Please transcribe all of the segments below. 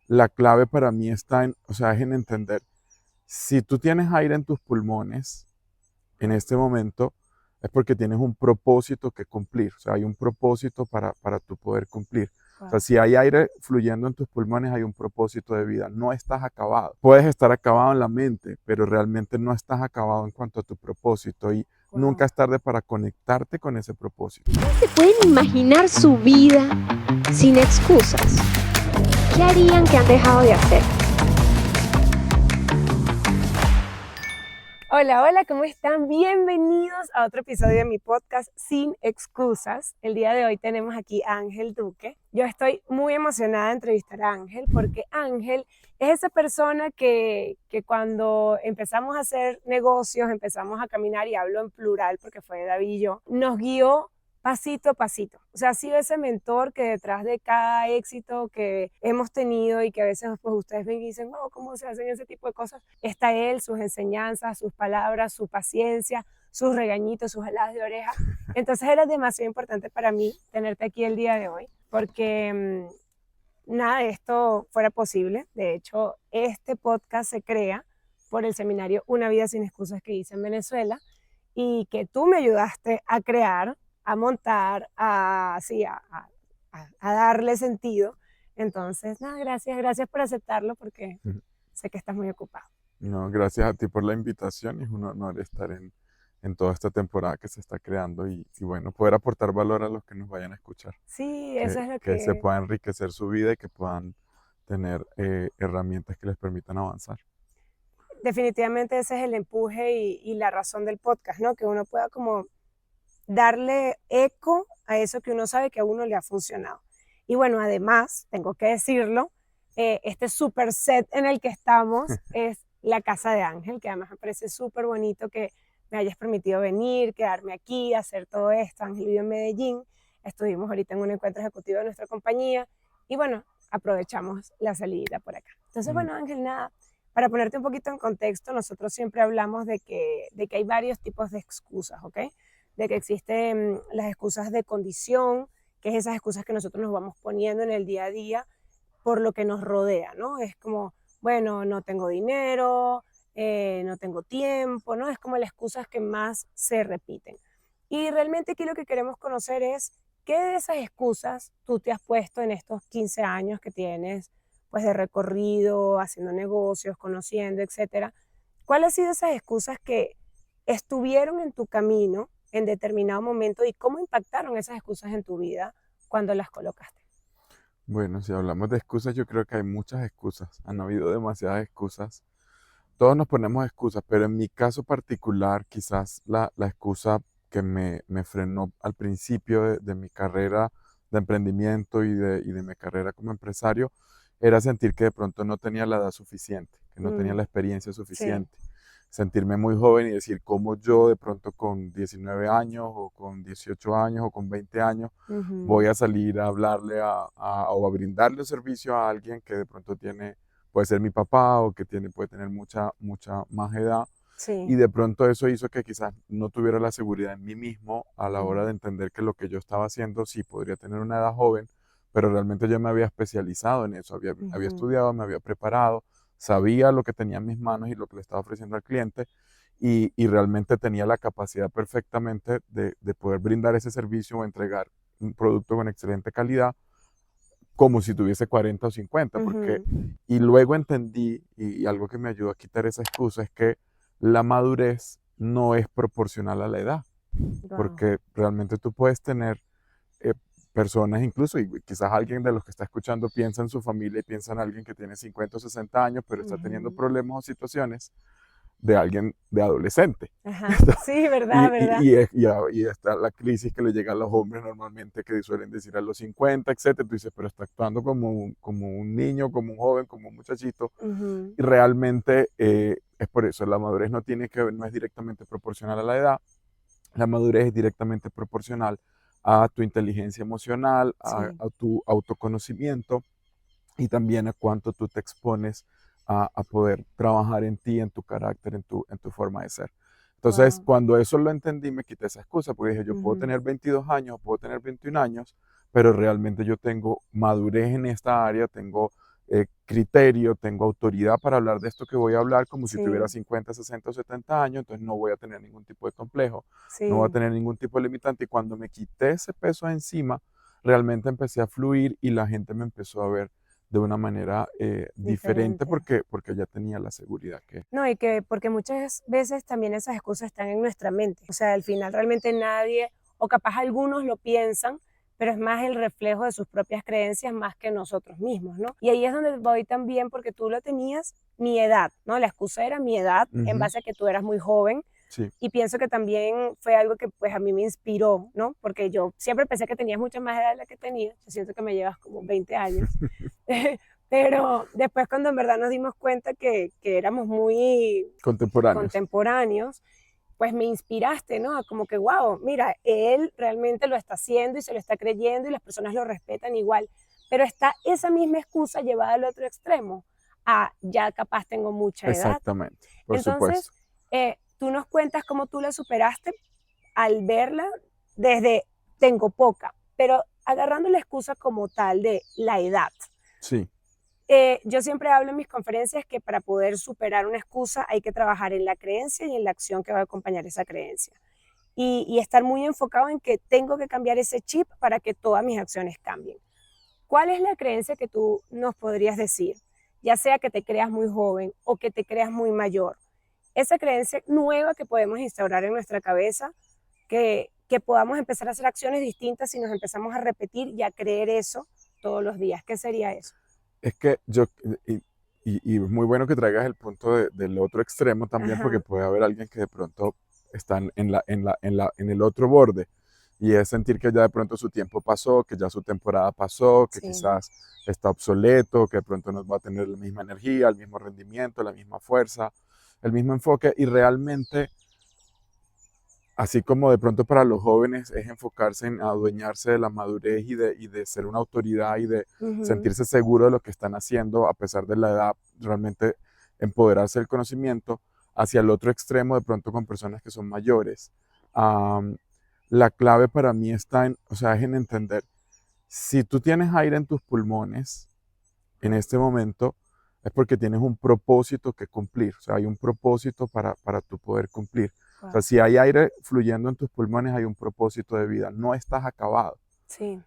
la clave para mí está es en entender, si tú tienes aire en tus pulmones en este momento, es porque tienes un propósito que cumplir, o sea, hay un propósito para tú poder cumplir. O sea, Wow. si hay aire fluyendo en tus pulmones, hay un propósito de vida. No estás acabado. Puedes estar acabado en la mente, pero realmente no estás acabado en cuanto a tu propósito y nunca Wow. es tarde para conectarte con ese propósito. ¿Se pueden imaginar su vida sin excusas? ¿Qué harían que han dejado de hacer? Hola, hola, ¿cómo están? Bienvenidos a otro episodio de mi podcast Sin Excusas. El día de hoy tenemos aquí a Ángel Duque. Yo estoy muy emocionada de entrevistar a Ángel porque Ángel es esa persona que cuando empezamos a hacer negocios, empezamos a caminar, y hablo en plural porque fue David y yo, nos guió pasito a pasito. O sea, ha sido ese mentor que detrás de cada éxito que hemos tenido y que a veces pues ustedes ven y dicen, wow, ¿cómo se hacen ese tipo de cosas? Está él, sus enseñanzas, sus palabras, su paciencia, sus regañitos, sus jaladas de oreja. Entonces era demasiado importante para mí tenerte aquí el día de hoy porque nada de esto fuera posible. De hecho, este podcast se crea por el seminario Una vida sin excusas que hice en Venezuela y que tú me ayudaste a crear, a montar, a darle sentido. Entonces, nada, gracias por aceptarlo porque sé que estás muy ocupado. No, gracias a ti por la invitación y es un honor estar en toda esta temporada que se está creando y bueno, poder aportar valor a los que nos vayan a escuchar, Sí, eso es lo que se que pueda enriquecer su vida y que puedan tener herramientas que les permitan avanzar. definitivamente ese es el empuje y la razón del podcast, ¿no? Que uno pueda como darle eco a eso que uno sabe que a uno le ha funcionado. Y bueno, además, tengo que decirlo, este super set en el que estamos es la casa de Ángel, que además me parece súper bonito que me hayas permitido venir, quedarme aquí, hacer todo esto. Ángel vive en Medellín, estuvimos ahorita en un encuentro ejecutivo de nuestra compañía y bueno, aprovechamos la salida por acá. Entonces, Mm, bueno, Ángel, nada, para ponerte un poquito en contexto, nosotros siempre hablamos de que hay varios tipos de excusas, ¿ok? De que existen las excusas de condición, que es esas excusas que nosotros nos vamos poniendo en el día a día por lo que nos rodea, ¿no? Es como, bueno, no tengo dinero, no tengo tiempo, ¿no? Es como las excusas que más se repiten. Y realmente aquí lo que queremos conocer es qué de esas excusas tú te has puesto en estos 15 años que tienes, pues de recorrido, haciendo negocios, conociendo, etcétera. ¿Cuáles han sido esas excusas que estuvieron en tu camino en determinado momento y cómo impactaron esas excusas en tu vida cuando las colocaste? Bueno, si hablamos de excusas, yo creo que hay muchas excusas. Han habido demasiadas excusas. Todos nos ponemos excusas, pero en mi caso particular, quizás la excusa que me frenó al principio de mi carrera de emprendimiento y de mi carrera como empresario era sentir que de pronto no tenía la edad suficiente, que no tenía Mm, la experiencia sí. suficiente. Sentirme muy joven y decir cómo yo de pronto con 19 años o con 18 años o con 20 años voy Ujú. a salir a hablarle o a brindarle un servicio a alguien que de pronto puede ser mi papá o que puede tener mucha más edad. Y Sí. de pronto eso hizo que quizás no tuviera la seguridad en mí mismo a la hora Mm, de entender que lo que yo estaba haciendo sí podría tener una edad joven, pero realmente yo me había especializado en eso, había ujú. estudiado, me había preparado, sabía lo que tenía en mis manos y lo que le estaba ofreciendo al cliente y realmente tenía la capacidad perfectamente de poder brindar ese servicio o entregar un producto con excelente calidad como si tuviese 40 o 50, porque, Ujú. y luego entendí, y algo que me ayudó a quitar esa excusa es que la madurez no es proporcional a la edad, Guau. porque realmente tú puedes tener eh, personas incluso, y quizás alguien de los que está escuchando piensa en su familia y piensa en alguien que tiene 50 o 60 años, pero está teniendo Ujú. problemas o situaciones de alguien de adolescente. Ajá. Sí, verdad, verdad. Y está la crisis que le llega a los hombres normalmente que suelen decir a los 50, etcétera. Tú dices, pero está actuando como un niño, como un joven, como un muchachito. Ujú. Y realmente es por eso, la madurez no tiene que ver, no es directamente proporcional a la edad, la madurez es directamente proporcional a tu inteligencia emocional, Sí. a tu autoconocimiento y también a cuánto tú te expones a poder trabajar en ti, en tu carácter, en tu forma de ser. Entonces, Wow. cuando eso lo entendí, me quité esa excusa, porque dije, yo puedo Ujú. tener 22 años, puedo tener 21 años, pero realmente yo tengo madurez en esta área, tengo criterio, tengo autoridad para hablar de esto que voy a hablar como si tuviera Sí, 50, 60 o 70 años, entonces no voy a tener ningún tipo de complejo, no voy a sí, tener ningún tipo de limitante. Y cuando me quité ese peso de encima, realmente empecé a fluir y la gente me empezó a ver de una manera diferente diferente. porque ya tenía la seguridad que... No, y que porque muchas veces también esas excusas están en nuestra mente. O sea, al final realmente nadie, o capaz algunos lo piensan, pero es más el reflejo de sus propias creencias más que nosotros mismos, ¿no? Y ahí es donde voy también porque tú lo tenías mi edad, ¿no? La excusa era mi edad en Ujú, base a que tú eras muy joven. sí, Y pienso que también fue algo que pues a mí me inspiró, ¿no? Porque yo siempre pensé que tenías mucha más edad de la que tenía. Yo siento que me llevas como 20 años. Pero después cuando en verdad nos dimos cuenta que éramos muy contemporáneos. contemporáneos, pues me inspiraste, ¿no? Como que, wow, mira, él realmente lo está haciendo y se lo está creyendo y las personas lo respetan igual. Pero está esa misma excusa llevada al otro extremo. Ah, ya capaz tengo mucha edad. Exactamente, por Entonces, supuesto. tú nos cuentas cómo tú la superaste al verla desde tengo poca, pero agarrando la excusa como tal de la edad. Sí, Yo siempre hablo en mis conferencias que para poder superar una excusa hay que trabajar en la creencia y en la acción que va a acompañar esa creencia. Y estar muy enfocado en que tengo que cambiar ese chip para que todas mis acciones cambien. ¿Cuál es la creencia que tú nos podrías decir? Ya sea que te creas muy joven o que te creas muy mayor. Esa creencia nueva que podemos instaurar en nuestra cabeza, que podamos empezar a hacer acciones distintas si nos empezamos a repetir y a creer eso todos los días. ¿Qué sería eso? es que yo, y muy bueno que traigas el punto del otro extremo también, porque Ajá, puede haber alguien que de pronto está en el otro borde, y es sentir que ya de pronto su tiempo pasó, que ya su temporada pasó, que sí, quizás está obsoleto, que de pronto no va a tener la misma energía, el mismo rendimiento, la misma fuerza, el mismo enfoque, y realmente así como de pronto para los jóvenes es enfocarse en adueñarse de la madurez y de ser una autoridad y de ujú, sentirse seguro de lo que están haciendo a pesar de la edad, realmente empoderarse del conocimiento, hacia el otro extremo de pronto con personas que son mayores. Am, la clave para mí está en, o sea, es en entender, si tú tienes aire en tus pulmones en este momento, es porque tienes un propósito que cumplir, o sea, hay un propósito para tu poder cumplir. O sea, wow, si hay aire fluyendo en tus pulmones, hay un propósito de vida, no estás acabado. sí,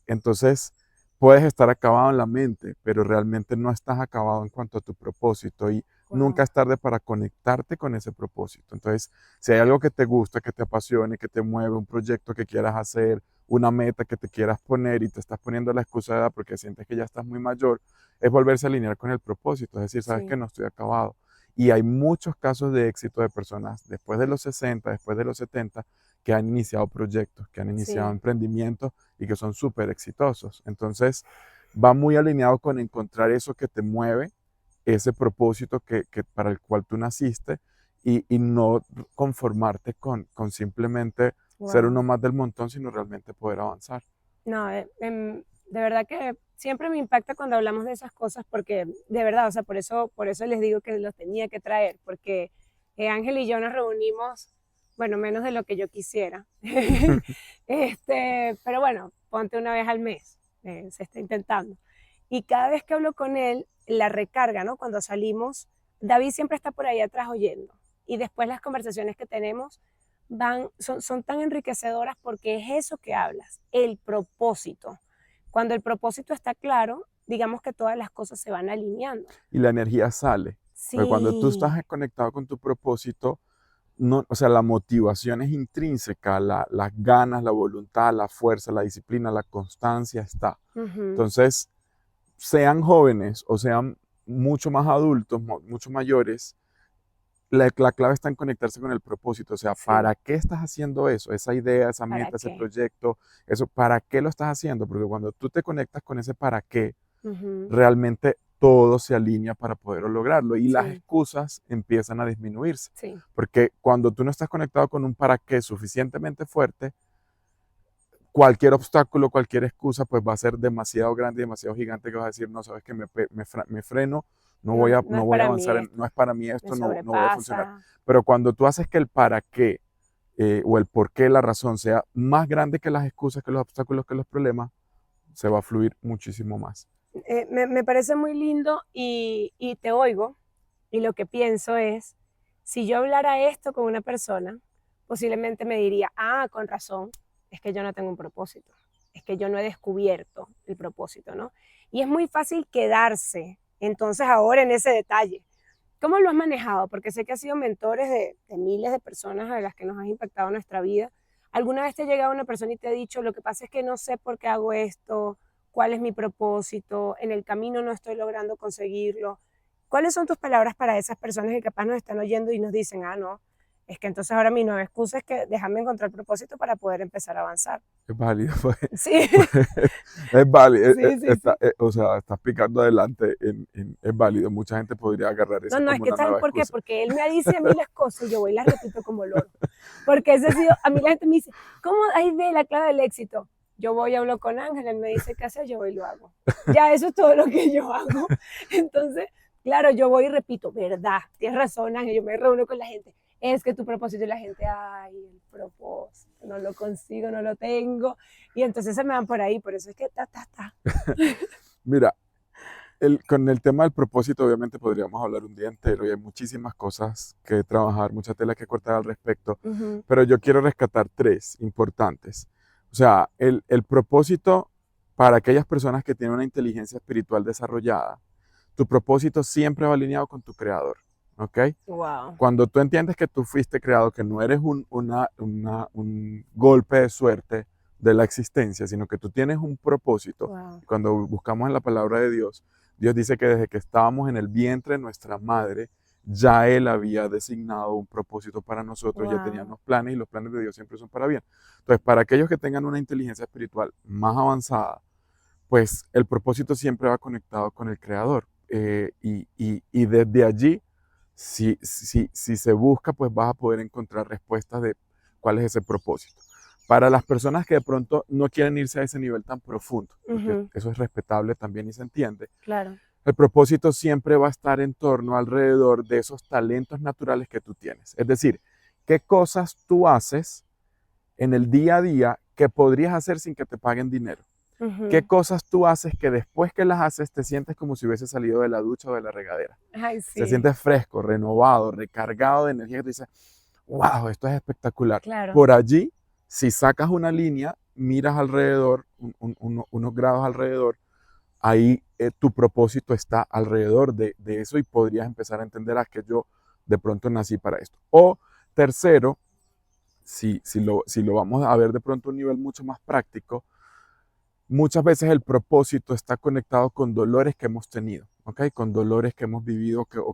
Entonces, puedes estar acabado en la mente, pero realmente no estás acabado en cuanto a tu propósito y nunca wow, es tarde para conectarte con ese propósito. Entonces, si hay algo que te gusta, que te apasione, que te mueve, un proyecto que quieras hacer, una meta que te quieras poner y te estás poniendo la excusa de edad porque sientes que ya estás muy mayor, es volverse a alinear con el propósito, es decir, sabes que sí, no estoy acabado. Y hay muchos casos de éxito de personas después de los 60, después de los 70, que han iniciado proyectos, que han iniciado sí, emprendimientos y que son súper exitosos. Entonces, va muy alineado con encontrar eso que te mueve, ese propósito para el cual tú naciste y no conformarte con simplemente ser uno wow. más del montón, sino realmente poder avanzar. No, de verdad que siempre me impacta cuando hablamos de esas cosas porque de verdad, o sea, por eso les digo que los tenía que traer, porque Ángel y yo nos reunimos, bueno, menos de lo que yo quisiera. Pero bueno, ponte una vez al mes, se está intentando. Y cada vez que hablo con él, la recarga, ¿no? Cuando salimos, David siempre está por ahí atrás oyendo. Y después las conversaciones que tenemos son tan enriquecedoras porque es eso que hablas, el propósito. Cuando el propósito está claro, digamos que todas las cosas se van alineando. Y la energía sale. Porque cuando tú Sí, estás conectado con tu propósito, no, o sea, la motivación es intrínseca, las ganas, la voluntad, la fuerza, la disciplina, la constancia está. ujú, Entonces, sean jóvenes o sean mucho más adultos, mucho mayores, la clave está en conectarse con el propósito. O sea, sí, ¿para qué estás haciendo eso? Esa idea, esa ¿para meta, ese qué? proyecto, eso, ¿para qué lo estás haciendo? Porque cuando tú te conectas con ese para qué, Ujú, realmente todo se alinea para poder lograrlo y las sí, excusas empiezan a disminuirse. sí, Porque cuando tú no estás conectado con un para qué suficientemente fuerte, cualquier obstáculo, cualquier excusa, pues va a ser demasiado grande, demasiado gigante que vas a decir, no, sabes que me freno, no, no no es voy a para mí avanzar, esto, no es para mí me esto, no voy a funcionar. sobrepasa, Pero cuando tú haces que el para qué o el por qué, la razón sea más grande que las excusas, que los obstáculos, que los problemas, se va a fluir muchísimo más. Me parece muy lindo y te oigo y lo que pienso es, si yo hablara esto con una persona, posiblemente me diría, ah, con razón, es que yo no tengo un propósito, es que yo no he descubierto el propósito, ¿no? Y es muy fácil quedarse entonces ahora en ese detalle. ¿Cómo lo has manejado? Porque sé que has sido mentores de miles de personas a las que nos has impactado en nuestra vida. ¿Alguna vez te ha llegado una persona y te ha dicho, lo que pasa es que no sé por qué hago esto, cuál es mi propósito, en el camino no estoy logrando conseguirlo? ¿Cuáles son tus palabras para esas personas que capaz nos están oyendo y nos dicen, ah, no, es que entonces ahora mi nueva excusa es que déjame encontrar propósito para poder empezar a avanzar? Es válido, pues, Sí, es válido, sí, sí, sí. o sea, estás picando adelante, es válido. Mucha gente podría agarrar No, eso no, es como que una ¿saben nueva por qué? excusa. Porque él me dice a mí las cosas y yo voy y las repito como loro. Porque ese ha sido, a mí la gente me dice, ¿cómo ahí ve la clave del éxito? Yo voy y hablo con Ángel, él me dice qué hacer, yo voy y lo hago. Ya, eso es todo lo que yo hago. Entonces, claro, yo voy y repito, verdad, tienes razón, Ángel, yo me reúno con la gente. Es que tu propósito y la gente, ay, el propósito, no lo consigo, no lo tengo. Y entonces se me van por ahí, por eso es que ta. Mira, con el tema del propósito, obviamente podríamos hablar un día entero y hay muchísimas cosas que trabajar, mucha tela que cortar al respecto, Ujú. pero yo quiero rescatar tres importantes. O sea, el propósito para aquellas personas que tienen una inteligencia espiritual desarrollada, tu propósito siempre va alineado con tu creador, ¿ok? Wow, Cuando tú entiendes que tú fuiste creado, que no eres un golpe de suerte de la existencia, sino que tú tienes un propósito. wow, Cuando buscamos en la palabra de Dios, Dios dice que desde que estábamos en el vientre de nuestra madre, ya Él había designado un propósito para nosotros, ya tenía wow. unos planes y los planes de Dios siempre son para bien. Entonces, para aquellos que tengan una inteligencia espiritual más avanzada, pues el propósito siempre va conectado con el creador. Y desde allí, si se busca, pues vas a poder encontrar respuestas de cuál es ese propósito. Para las personas que de pronto no quieren irse a ese nivel tan profundo, porque Ujú, eso es respetable también y se entiende, claro. el propósito siempre va a estar en torno, alrededor de esos talentos naturales que tú tienes. Es decir, qué cosas tú haces en el día a día que podrías hacer sin que te paguen dinero. ¿Qué Ujú. cosas tú haces que después que las haces te sientes como si hubieses salido de la ducha o de la regadera? Ay, Se sí, sientes fresco, renovado, recargado de energía que tú dices, wow, esto es espectacular. claro. Por allí, si sacas una línea, miras alrededor, unos grados alrededor, ahí tu propósito está alrededor de eso y podrías empezar a entender a que yo de pronto nací para esto. O tercero, si lo vamos a ver de pronto a un nivel mucho más práctico, muchas veces el propósito está conectado con dolores que hemos tenido, ¿ok? Con dolores que hemos vivido o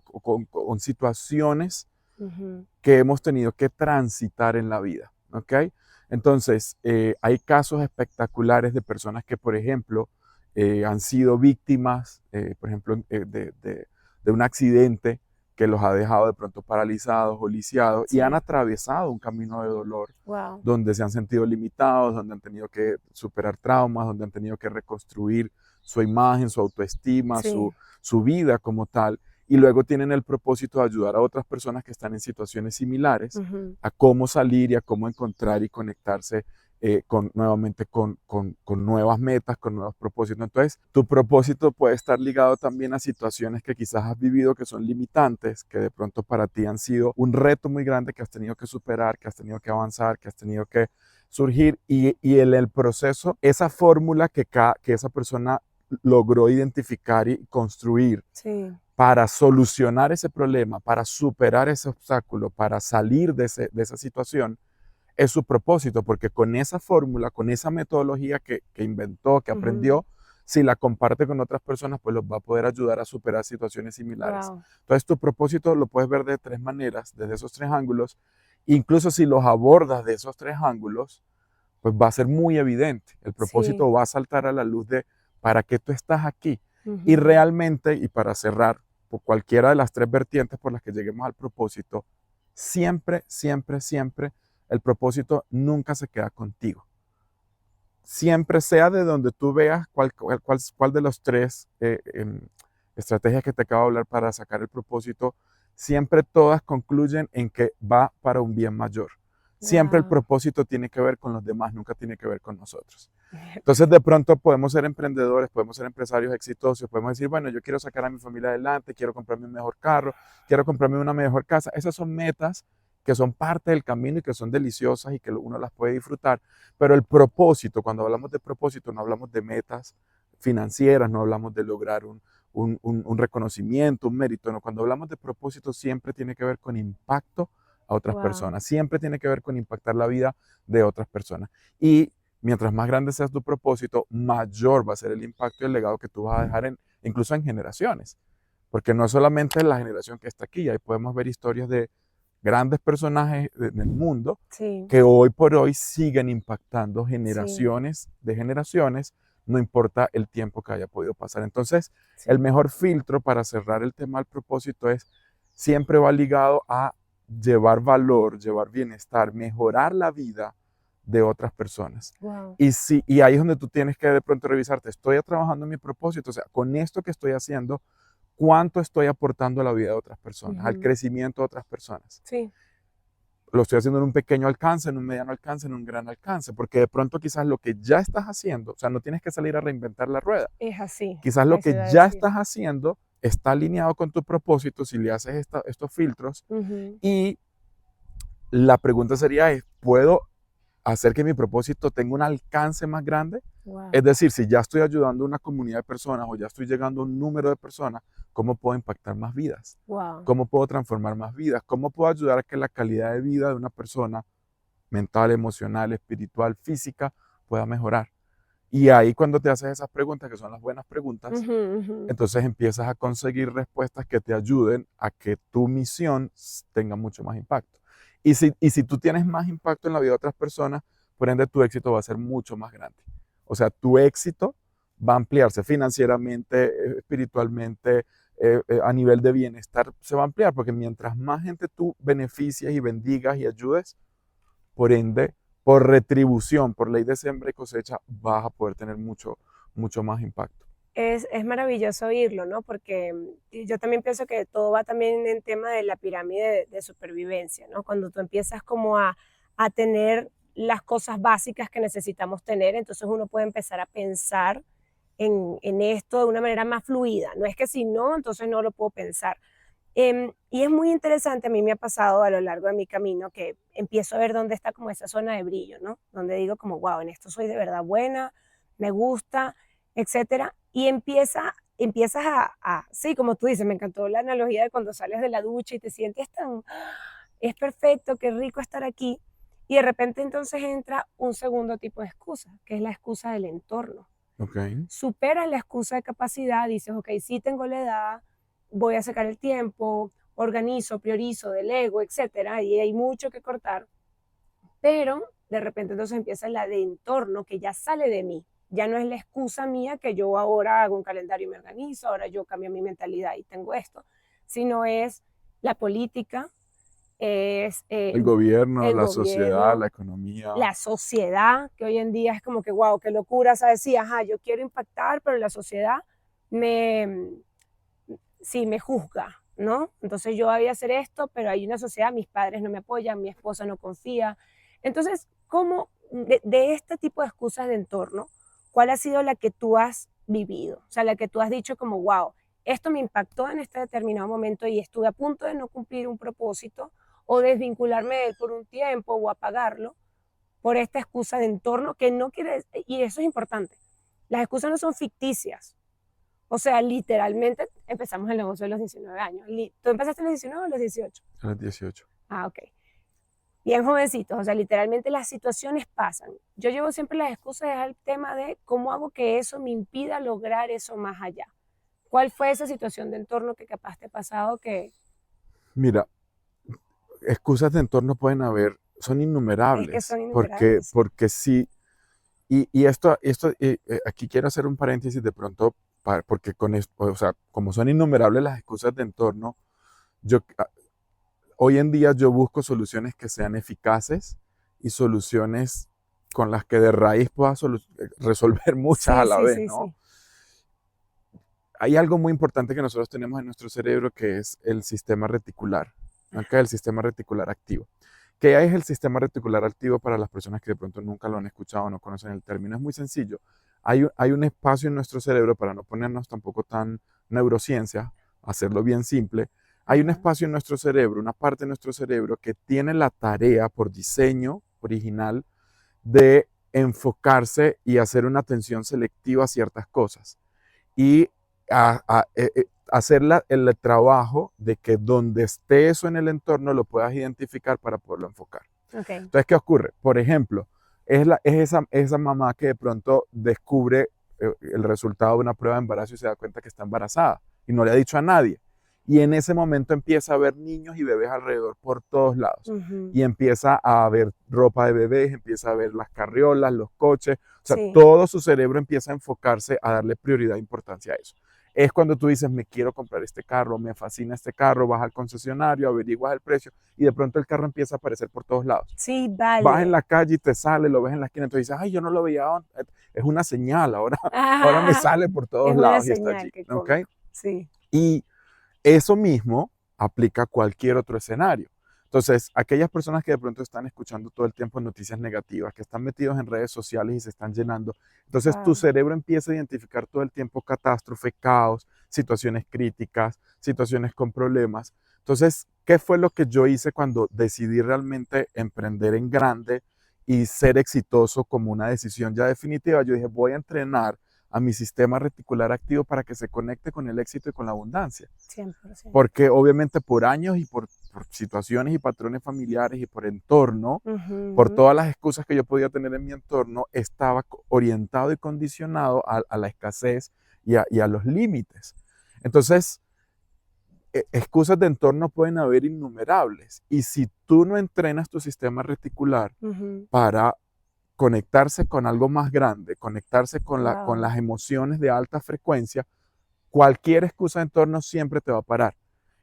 con situaciones Ujú, que hemos tenido que transitar en la vida, ¿ok? Entonces, hay casos espectaculares de personas que, por ejemplo, han sido víctimas, por ejemplo, de un accidente que los ha dejado de pronto paralizados o lisiados y han sí, atravesado un camino de dolor wow, donde se han sentido limitados, donde han tenido que superar traumas, donde han tenido que reconstruir su imagen, su autoestima, sí, su vida como tal, y luego tienen el propósito de ayudar a otras personas que están en situaciones similares ujú, a cómo salir y a cómo encontrar y conectarse nuevamente con nuevas metas, con nuevos propósitos. Entonces, tu propósito puede estar ligado también a situaciones que quizás has vivido que son limitantes, que de pronto para ti han sido un reto muy grande que has tenido que superar, que has tenido que avanzar, que has tenido que surgir y en el proceso, esa fórmula que esa persona logró identificar y construir sí, para solucionar ese problema, para superar ese obstáculo, para salir de esa situación, es su propósito, porque con esa fórmula, con esa metodología que inventó, que ujú, aprendió, si la comparte con otras personas, pues los va a poder ayudar a superar situaciones similares. wow, Entonces, tu propósito lo puedes ver de tres maneras, desde esos tres ángulos. Incluso si los abordas de esos tres ángulos, pues va a ser muy evidente. El sí, propósito va a saltar a la luz de para qué tú estás aquí. Y ujú, realmente, y para cerrar, por cualquiera de las tres vertientes por las que lleguemos al propósito, siempre, siempre, siempre, el propósito nunca se queda contigo. Siempre sea de donde tú veas cuál de los tres estrategias que te acabo de hablar para sacar el propósito, siempre todas concluyen en que va para un bien mayor. Siempre el wow, propósito tiene que ver con los demás, nunca tiene que ver con nosotros. Entonces, de pronto podemos ser emprendedores, podemos ser empresarios exitosos, podemos decir, bueno, yo quiero sacar a mi familia adelante, quiero comprarme un mejor carro, quiero comprarme una mejor casa. Esas son metas que son parte del camino y que son deliciosas y que uno las puede disfrutar. Pero el propósito, cuando hablamos de propósito, no hablamos de metas financieras, no hablamos de lograr un reconocimiento, un mérito. No, cuando hablamos de propósito siempre tiene que ver con impacto a otras Wow. personas, siempre tiene que ver con impactar la vida de otras personas. Y mientras más grande sea tu propósito, mayor va a ser el impacto y el legado que tú vas a dejar incluso en generaciones. Porque no es solamente la generación que está aquí, ahí podemos ver historias de grandes personajes en el mundo Sí, que hoy por hoy siguen impactando sí, generaciones de generaciones, no importa el tiempo que haya podido pasar. Entonces, el sí. mejor filtro para cerrar el tema del propósito es siempre va ligado a llevar valor, llevar bienestar, mejorar la vida de otras personas. Wow. Y ahí es donde tú tienes que de pronto revisarte, estoy trabajando en mi propósito, o sea, con esto que estoy haciendo, ¿cuánto estoy aportando a la vida de otras personas, al crecimiento de otras personas? Sí, Lo estoy haciendo en un pequeño alcance, en un mediano alcance, en un gran alcance, porque de pronto quizás lo que ya estás haciendo, o sea, no tienes que salir a reinventar la rueda, es así. quizás lo Eso que iba a ya decir. estás haciendo está alineado con tu propósito si le haces estos filtros Ujú. y la pregunta sería, ¿puedo hacer que mi propósito tenga un alcance más grande? Es Wow. decir, si ya estoy ayudando a una comunidad de personas o ya estoy llegando a un número de personas, ¿cómo puedo impactar más vidas? Wow. ¿Cómo puedo transformar más vidas? ¿Cómo puedo ayudar a que la calidad de vida de una persona mental, emocional, espiritual, física pueda mejorar? Y ahí cuando te haces esas preguntas, que son las buenas preguntas, Ujú, ujú. entonces empiezas a conseguir respuestas que te ayuden a que tu misión tenga mucho más impacto. Y si tú tienes más impacto en la vida de otras personas, por ende tu éxito va a ser mucho más grande. O sea, tu éxito va a ampliarse financieramente, espiritualmente, a nivel de bienestar, se va a ampliar, porque mientras más gente tú beneficias y bendigas y ayudes, por ende, por retribución, por ley de siembra y cosecha, vas a poder tener mucho, mucho más impacto. Es maravilloso oírlo, ¿no? Porque y yo también pienso que todo va también en tema de la pirámide de supervivencia, ¿no? Cuando tú empiezas como a tener las cosas básicas que necesitamos tener, entonces uno puede empezar a pensar en esto de una manera más fluida. No es que si no, entonces no lo puedo pensar. Y es muy interesante, a mí me ha pasado a lo largo de mi camino que empiezo a ver dónde está como esa zona de brillo, ¿no? Donde digo como, wow, en esto soy de verdad buena, me gusta, etcétera. Y empiezas sí, como tú dices, me encantó la analogía de cuando sales de la ducha y te sientes tan, es perfecto, qué rico estar aquí. Y de repente entonces entra un segundo tipo de excusa, que es la excusa del entorno. ¿Ok? Superas la excusa de capacidad, dices, ok, sí tengo la edad, voy a sacar el tiempo, organizo, priorizo, delego, etcétera, y hay mucho que cortar, pero de repente entonces empieza la de entorno que ya sale de mí. Ya no es la excusa mía que yo ahora hago un calendario y me organizo, ahora yo cambio mi mentalidad y tengo esto, sino es la política, es El gobierno, el la sociedad, la gobierno, economía. la sociedad, que hoy en día es como que, wow, qué locura, ¿sabes? Sí, ajá, yo quiero impactar, pero la sociedad me, sí, me juzga, ¿no? Entonces yo voy a hacer esto, pero hay una sociedad, mis padres no me apoyan, mi esposa no confía. Entonces, ¿cómo, de este tipo de excusas de entorno, cuál ha sido la que tú has vivido? O sea, la que tú has dicho como, wow, esto me impactó en este determinado momento y estuve a punto de no cumplir un propósito o desvincularme de él por un tiempo o apagarlo por esta excusa de entorno que no quiere, y eso es importante, las excusas no son ficticias, o sea, literalmente empezamos el negocio a los 19 años. ¿Tú empezaste a los 19 o a los 18? A los 18. Ah, ok. Bien jovencitos, o sea, literalmente las situaciones pasan. Yo llevo siempre las excusas al tema de cómo hago que eso me impida lograr eso más allá. ¿Cuál fue esa situación de entorno que capaz te ha pasado que Mira, excusas de entorno pueden haber, son es que innumerables, son porque, innumerables? Sí. porque sí, y aquí quiero hacer un paréntesis de pronto, porque con esto, o sea, como son innumerables las excusas de entorno, yo, hoy en día yo busco soluciones que sean eficaces y soluciones con las que de raíz pueda resolver muchas a Sí, la sí, vez, sí, ¿no? sí. Hay algo muy importante que nosotros tenemos en nuestro cerebro que es el sistema reticular, ¿ok? El sistema reticular activo. ¿Qué es el sistema reticular activo para las personas que de pronto nunca lo han escuchado o no conocen el término? Es muy sencillo. Hay un espacio en nuestro cerebro, para no ponernos tampoco tan neurociencia, hacerlo bien simple. Hay un Ajá. espacio en nuestro cerebro, una parte de nuestro cerebro que tiene la tarea por diseño original de enfocarse y hacer una atención selectiva a ciertas cosas y hacer el trabajo de que donde esté eso en el entorno lo puedas identificar para poderlo enfocar. Ok. Entonces, ¿qué ocurre? Por ejemplo, es esa mamá que de pronto descubre el resultado de una prueba de embarazo y se da cuenta que está embarazada y no le ha dicho a nadie. Y en ese momento empieza a ver niños y bebés alrededor por todos lados. Ujú. Y empieza a ver ropa de bebés, empieza a ver las carriolas, los coches. O sea, Sí. todo su cerebro empieza a enfocarse, a darle prioridad e importancia a eso. Es cuando tú dices, me quiero comprar este carro, me fascina este carro, vas al concesionario, averiguas el precio y de pronto el carro empieza a aparecer por todos lados. Sí, Vas en vale. la calle y te sale, lo ves en la esquina, entonces dices, ay, yo no lo veía antes. Es una señal, ahora me Ah, sale por todos es una lados y está señal, allí. qué ¿Ok? cómico. Sí. Y eso mismo aplica a cualquier otro escenario. Entonces, aquellas personas que de pronto están escuchando todo el tiempo noticias negativas, que están metidos en redes sociales y se están llenando, entonces tu Wow. cerebro empieza a identificar todo el tiempo catástrofe, caos, situaciones críticas, situaciones con problemas. Entonces, ¿qué fue lo que yo hice cuando decidí realmente emprender en grande y ser exitoso como una decisión ya definitiva? Yo dije, voy a entrenar a mi sistema reticular activo para que se conecte con el éxito y con la abundancia. 100%. Porque obviamente por años y por situaciones y patrones familiares y por entorno, por Ujú. todas las excusas que yo podía tener en mi entorno, estaba orientado y condicionado a la escasez y a los límites. Entonces, excusas de entorno pueden haber innumerables. Y si tú no entrenas tu sistema reticular Ujú. para conectarse con algo más grande, conectarse con Wow. las emociones de alta frecuencia, cualquier excusa de entorno siempre te va a parar.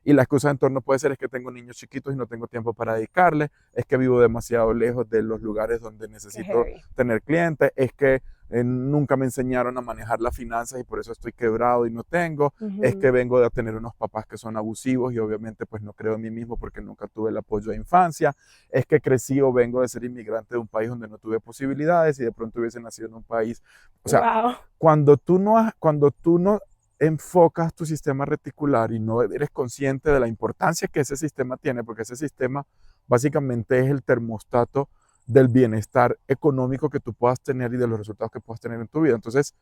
Y la excusa de entorno puede ser es que tengo niños chiquitos y no tengo tiempo para dedicarle, es que vivo demasiado lejos de los lugares donde Qué necesito heavy. tener clientes, es que nunca me enseñaron a manejar las finanzas y por eso estoy quebrado y no tengo, es Ujú. que vengo de tener unos papás que son abusivos y obviamente pues no creo en mí mismo porque nunca tuve el apoyo de infancia, es que crecí o vengo de ser inmigrante de un país donde no tuve posibilidades y de pronto hubiese nacido en un país, o sea, Wow. cuando tú no enfocas tu sistema reticular y no eres consciente de la importancia que ese sistema tiene, porque ese sistema básicamente es el termostato del bienestar económico que tú puedas tener y de los resultados que puedas tener en tu vida. Entonces,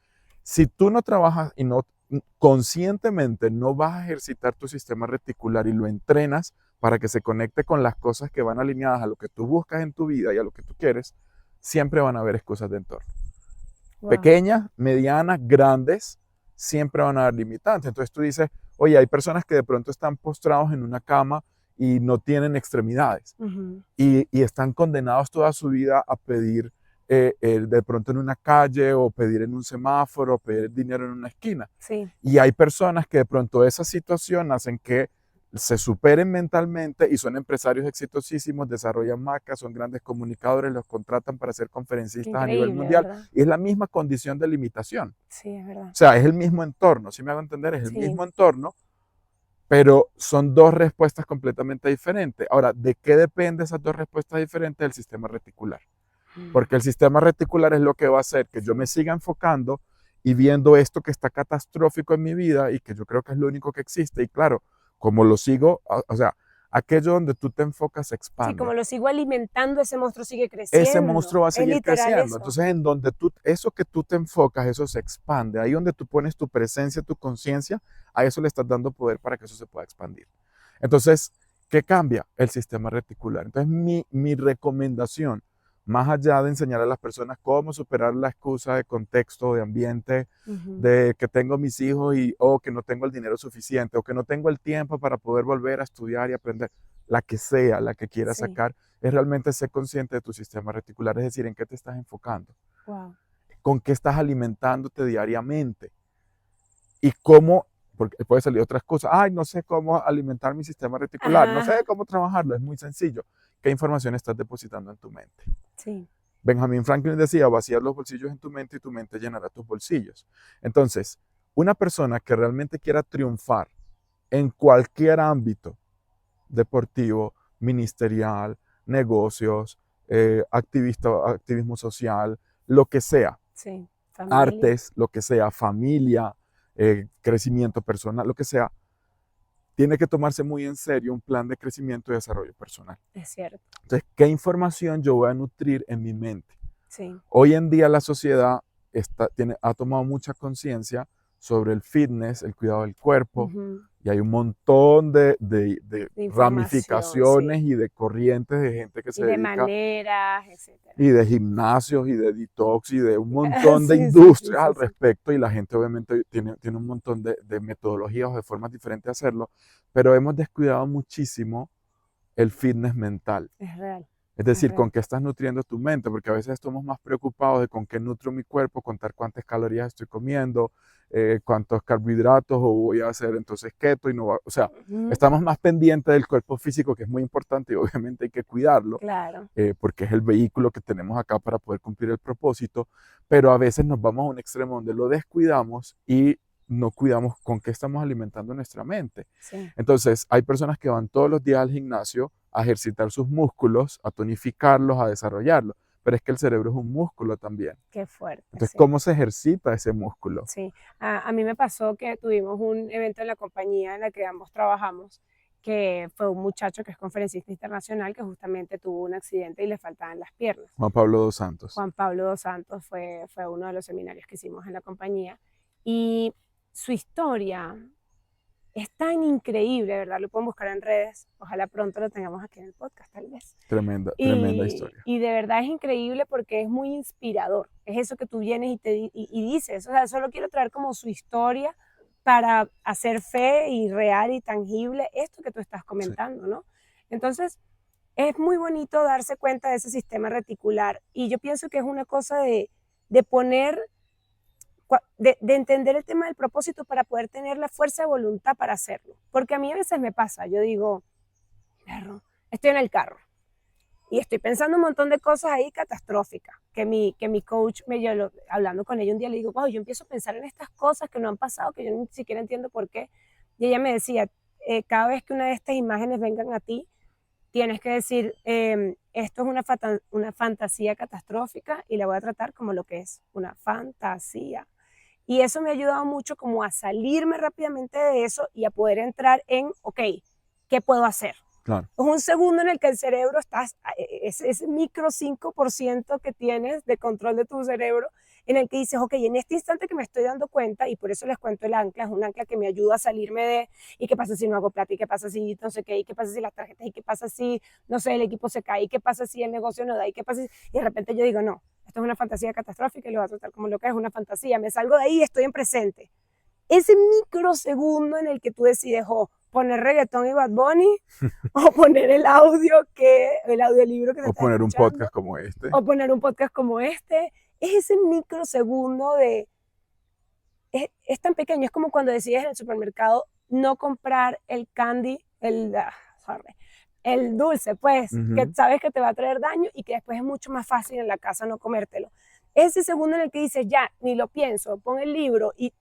si tú no trabajas y no conscientemente no vas a ejercitar tu sistema reticular y lo entrenas para que se conecte con las cosas que van alineadas a lo que tú buscas en tu vida y a lo que tú quieres, siempre van a haber excusas de entorno. Wow. Pequeñas, medianas, grandes, siempre van a haber limitantes. Entonces tú dices, oye, hay personas que de pronto están postrados en una cama y no tienen extremidades Ujú. y están condenados toda su vida a pedir de pronto en una calle o pedir en un semáforo, pedir dinero en una esquina. Sí. Y hay personas que de pronto esa situación hacen que se superen mentalmente y son empresarios exitosísimos, desarrollan marcas, son grandes comunicadores, los contratan para ser Qué conferencistas a nivel increíble, mundial ¿verdad? y es la misma condición de limitación. Sí, es verdad. O sea, es el mismo entorno, ¿sí me hago entender? Es el Sí. mismo entorno, pero son dos respuestas completamente diferentes. Ahora, ¿de qué depende esas dos respuestas diferentes? Del sistema reticular. Porque el sistema reticular es lo que va a hacer que yo me Sí. siga enfocando y viendo esto que está catastrófico en mi vida y que yo creo que es lo único que existe. Y claro, como lo sigo, o sea, aquello donde tú te enfocas se Sí, como expande. lo sigo alimentando, ese monstruo sigue Ese creciendo. monstruo va a Es seguir literal creciendo. eso. Entonces, en donde eso que tú te enfocas, eso se expande. Ahí donde tú pones tu presencia, tu conciencia, a eso le estás dando poder para que eso se pueda expandir. Entonces, ¿qué cambia? El sistema reticular. Entonces, mi recomendación, más allá de enseñar a las personas cómo superar la excusa de contexto, de ambiente, Ujú. de que tengo mis hijos o que no tengo el dinero suficiente, o que no tengo el tiempo para poder volver a estudiar y aprender, la que sea, la que quieras Sí. sacar, es realmente ser consciente de tu sistema reticular, es decir, en qué te estás enfocando, Wow. con qué estás alimentándote diariamente y cómo, porque puede salir otras cosas, ay, no sé cómo alimentar mi sistema reticular, no sé Ajá. cómo trabajarlo, es muy sencillo. ¿Qué información estás depositando en tu mente? Sí. Benjamin Franklin decía, vaciar los bolsillos en tu mente y tu mente llenará tus bolsillos. Entonces, una persona que realmente quiera triunfar en cualquier ámbito, deportivo, ministerial, negocios, activismo social, lo que sea, Sí, familia, artes, lo que sea, familia, crecimiento personal, lo que sea, tiene que tomarse muy en serio un plan de crecimiento y desarrollo personal. es cierto, Entonces, ¿qué información yo voy a nutrir en mi mente? sí. Hoy en día la sociedad ha tomado mucha conciencia sobre el fitness, el cuidado del cuerpo, Ujú. y hay un montón de De información, ramificaciones sí. y de corrientes de gente que Y se de dedica, maneras, etcétera. y de gimnasios, y de detox, y de un montón de Sí, sí, sí, industrias sí, al sí. respecto, y la gente obviamente tiene un montón de metodologías o de formas diferentes de hacerlo, pero hemos descuidado muchísimo el fitness mental. Es real, Es es decir, con real. qué estás nutriendo tu mente, porque a veces estamos más preocupados de con qué nutro mi cuerpo, contar cuántas calorías estoy comiendo, cuántos carbohidratos, o voy a hacer entonces keto, y no o sea, Ujú. estamos más pendientes del cuerpo físico, que es muy importante y obviamente hay que cuidarlo, Claro, porque es el vehículo que tenemos acá para poder cumplir el propósito, pero a veces nos vamos a un extremo donde lo descuidamos y no cuidamos con qué estamos alimentando nuestra mente. sí. Entonces, hay personas que van todos los días al gimnasio a ejercitar sus músculos, a tonificarlos, a desarrollarlos, pero es que el cerebro es un músculo también. Qué fuerte, Entonces, sí. ¿cómo se ejercita ese músculo? Sí. A mí me pasó que tuvimos un evento en la compañía en la que ambos trabajamos, que fue un muchacho que es conferencista internacional que justamente tuvo un accidente y le faltaban las piernas. Juan Pablo dos Santos. Juan Pablo dos Santos fue uno de los seminarios que hicimos en la compañía y su historia es tan increíble, ¿verdad? Lo pueden buscar en redes, ojalá pronto lo tengamos aquí en el podcast, tal vez. Tremenda, tremenda historia. Y de verdad es increíble porque es muy inspirador. Es eso que tú vienes y dices, o sea, solo quiero traer como su historia para hacer fe y real y tangible esto que tú estás Sí, comentando, ¿no? Entonces, es muy bonito darse cuenta de ese sistema reticular y yo pienso que es una cosa de poner de entender el tema del propósito para poder tener la fuerza de voluntad para hacerlo. Porque a mí a veces me pasa, yo digo, perro, estoy en el carro y estoy pensando un montón de cosas ahí catastróficas, que mi coach, hablando con ella un día, le digo, wow, yo empiezo a pensar en estas cosas que no han pasado, que yo ni siquiera entiendo por qué. Y ella me decía, cada vez que una de estas imágenes vengan a ti, tienes que decir, esto es una fantasía catastrófica y la voy a tratar como lo que es, una fantasía. Y eso me ha ayudado mucho como a salirme rápidamente de eso y a poder entrar en, ok, ¿qué puedo hacer? claro. Es un segundo en el que el cerebro estás, ese micro 5% que tienes de control de tu cerebro, en el que dices, ok, en este instante que me estoy dando cuenta, y por eso les cuento el ancla, es un ancla que me ayuda a salirme de, ¿y qué pasa si no hago plata? ¿Y qué pasa si no sé qué? ¿Y qué pasa si las tarjetas? ¿Y qué pasa si, no sé, el equipo se cae? ¿Y qué pasa si el negocio no da? ¿Y qué pasa si... Y de repente yo digo, no, esto es una fantasía catastrófica y lo voy a tratar como lo que es una fantasía. Me salgo de ahí y estoy en presente. Ese microsegundo en el que tú decides o poner reggaetón y Bad Bunny o poner el audiolibro que te O estás poner un escuchando podcast como este. o poner un podcast como este, es ese microsegundo de... Es tan pequeño, es como cuando decides en el supermercado no comprar el candy, el dulce, pues, que Ujú. sabes que te va a traer daño y que después es mucho más fácil en la casa no comértelo. Ese segundo en el que dices, ya, ni lo pienso, pon el libro y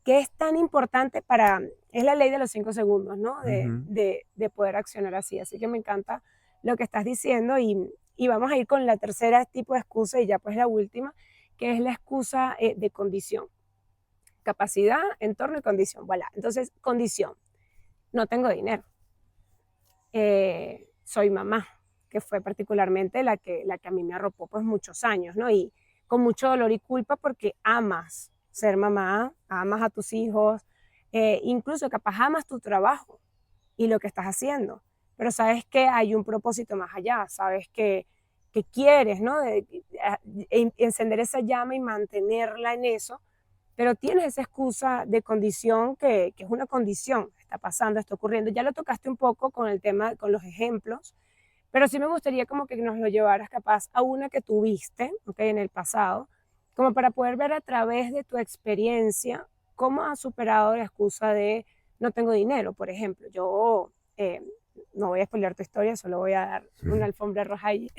que es tan importante para, es la ley de los 5 segundos, ¿no? Ujú. De poder accionar así. Así que me encanta lo que estás diciendo y vamos a ir con la tercera tipo de excusa y ya pues la última, que es la excusa de condición. Capacidad, entorno y condición. Voilà. Entonces, condición. No tengo dinero. Soy mamá, que fue particularmente la que a mí me arropó pues muchos años, ¿no? Y con mucho dolor y culpa porque amas ser mamá, amas a tus hijos, incluso capaz amas tu trabajo y lo que estás haciendo, pero sabes que hay un propósito más allá, sabes que quieres, ¿no? Encender esa llama y mantenerla en eso, pero tienes esa excusa de condición que es una condición, está pasando, está ocurriendo. Ya lo tocaste un poco con el tema, con los ejemplos, pero sí me gustaría como que nos lo llevaras capaz a una que tuviste, ¿okay? En el pasado, como para poder ver a través de tu experiencia cómo has superado la excusa de no tengo dinero, por ejemplo. Yo no voy a spoilear tu historia, solo voy a dar una alfombra roja allí.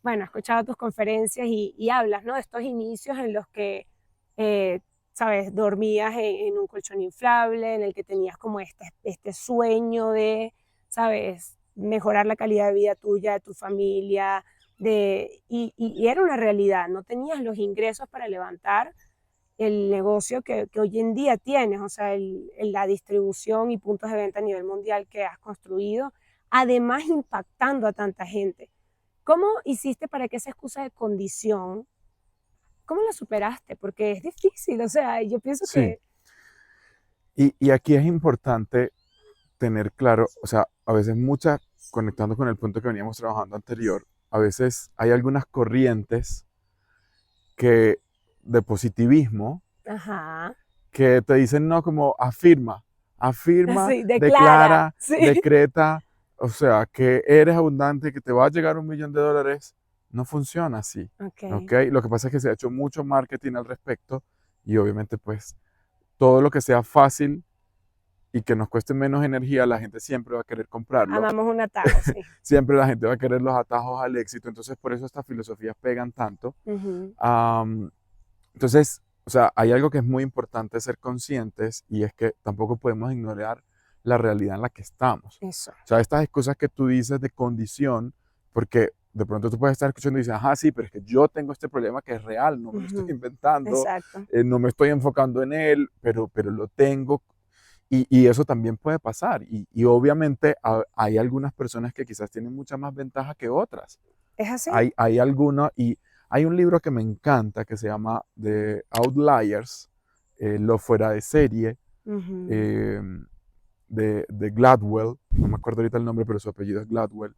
Bueno, he escuchado tus conferencias y hablas, ¿no? De estos inicios en los que, eh, sabes, dormías en un colchón inflable, en el que tenías como este sueño de, sabes, mejorar la calidad de vida tuya, de tu familia, y era una realidad, no tenías los ingresos para levantar el negocio que hoy en día tienes, o sea, la distribución y puntos de venta a nivel mundial que has construido, además impactando a tanta gente. ¿Cómo hiciste para que esa excusa de condición, cómo la superaste? Porque es difícil, o sea, yo pienso Sí. que... Y aquí es importante tener claro, o sea, a veces conectando con el punto que veníamos trabajando anterior, a veces hay algunas corrientes de positivismo Ajá, que te dicen, no, como afirma, sí, declara, sí. decreta, o sea, que eres abundante, que te va a llegar $1.000.000. No funciona así, Ok, ¿ok? Lo que pasa es que se ha hecho mucho marketing al respecto y obviamente pues todo lo que sea fácil y que nos cueste menos energía, la gente siempre va a querer comprarlo. amamos un atajo, sí. Siempre la gente va a querer los atajos al éxito, entonces por eso estas filosofías pegan tanto. Ujú, Entonces, o sea, hay algo que es muy importante ser conscientes y es que tampoco podemos ignorar la realidad en la que estamos. eso. O sea, estas excusas que tú dices de condición, porque de pronto tú puedes estar escuchando y dices, ajá, sí, pero es que yo tengo este problema que es real, no me lo estoy Ujú, inventando, exacto. no me estoy enfocando en él, pero lo tengo. Y eso también puede pasar. Y obviamente hay algunas personas que quizás tienen mucha más ventaja que otras. ¿Es así? Hay algunos, y hay un libro que me encanta que se llama The Outliers, Lo fuera de serie, Ujú. eh, de Gladwell, no me acuerdo ahorita el nombre, pero su apellido es Gladwell.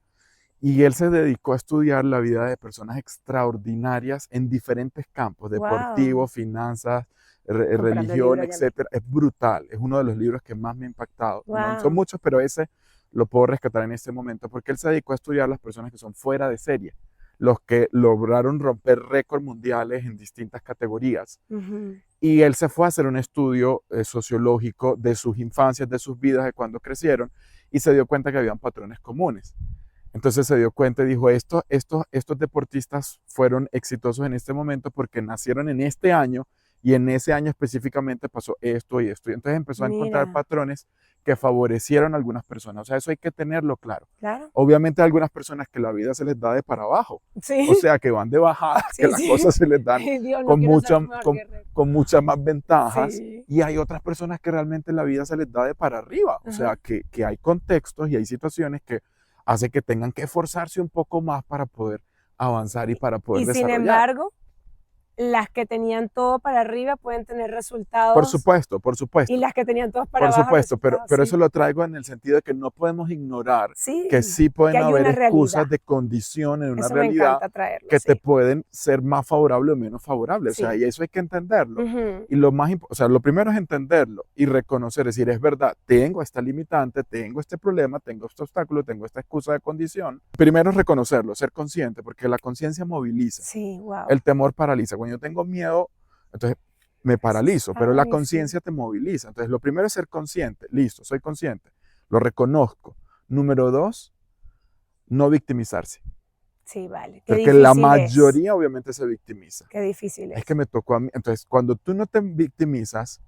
Y él se dedicó a estudiar la vida de personas extraordinarias en diferentes campos, deportivo, Wow. finanzas, Comprando el religión, libro ya mismo. etcétera. Es brutal, es uno de los libros que más me ha impactado. No son Wow. muchos, pero ese lo puedo rescatar en este momento, porque él se dedicó a estudiar las personas que son fuera de serie, los que lograron romper récords mundiales en distintas categorías. Ujú. Y él se fue a hacer un estudio sociológico de sus infancias, de sus vidas, de cuando crecieron, y se dio cuenta que habían patrones comunes. Entonces se dio cuenta y dijo, estos deportistas fueron exitosos en este momento porque nacieron en este año y en ese año específicamente pasó esto y esto. Y entonces empezó a encontrar Mira, patrones que favorecieron a algunas personas. O sea, eso hay que tenerlo claro. claro. Obviamente hay algunas personas que la vida se les da de para abajo. O Sí, sea, que van de bajada, que sí, las sí. cosas se les dan Ay, Dios, no con, quiero ser mucha, tu mejor con, guerrero. con muchas más ventajas. Sí. Y hay otras personas que realmente la vida se les da de para arriba. O sea, Ajá. que hay contextos y hay situaciones que hace que tengan que esforzarse un poco más para poder avanzar y para poder Y sin desarrollar. embargo, las que tenían todo para arriba pueden tener Por resultados supuesto, por y supuesto, las que tenían todos para por abajo supuesto, resultados, pero sí. eso lo traigo en el sentido de que no podemos ignorar que Sí, sí que pueden hay haber una realidad. excusas de condición en una Eso me realidad encanta traerlo, que te sí. pueden ser más favorables o menos favorables. O sea, Sí. y eso hay que entenderlo. Ujú. Y o sea, lo primero es entenderlo y reconocer, decir, es verdad, tengo esta limitante, tengo este problema, tengo este obstáculo, tengo esta excusa de condición. Primero es reconocerlo, ser consciente, porque la conciencia moviliza, Sí, wow. el temor paraliza. Cuando yo tengo miedo, entonces me paralizo, pero la conciencia te moviliza. Entonces, lo primero es ser consciente. Listo, soy consciente. Lo reconozco. Número 2, no victimizarse. Sí, vale. Qué Porque la difícil es. mayoría obviamente se victimiza. Qué difícil Es es. que me tocó a mí. Entonces, cuando tú no te victimizas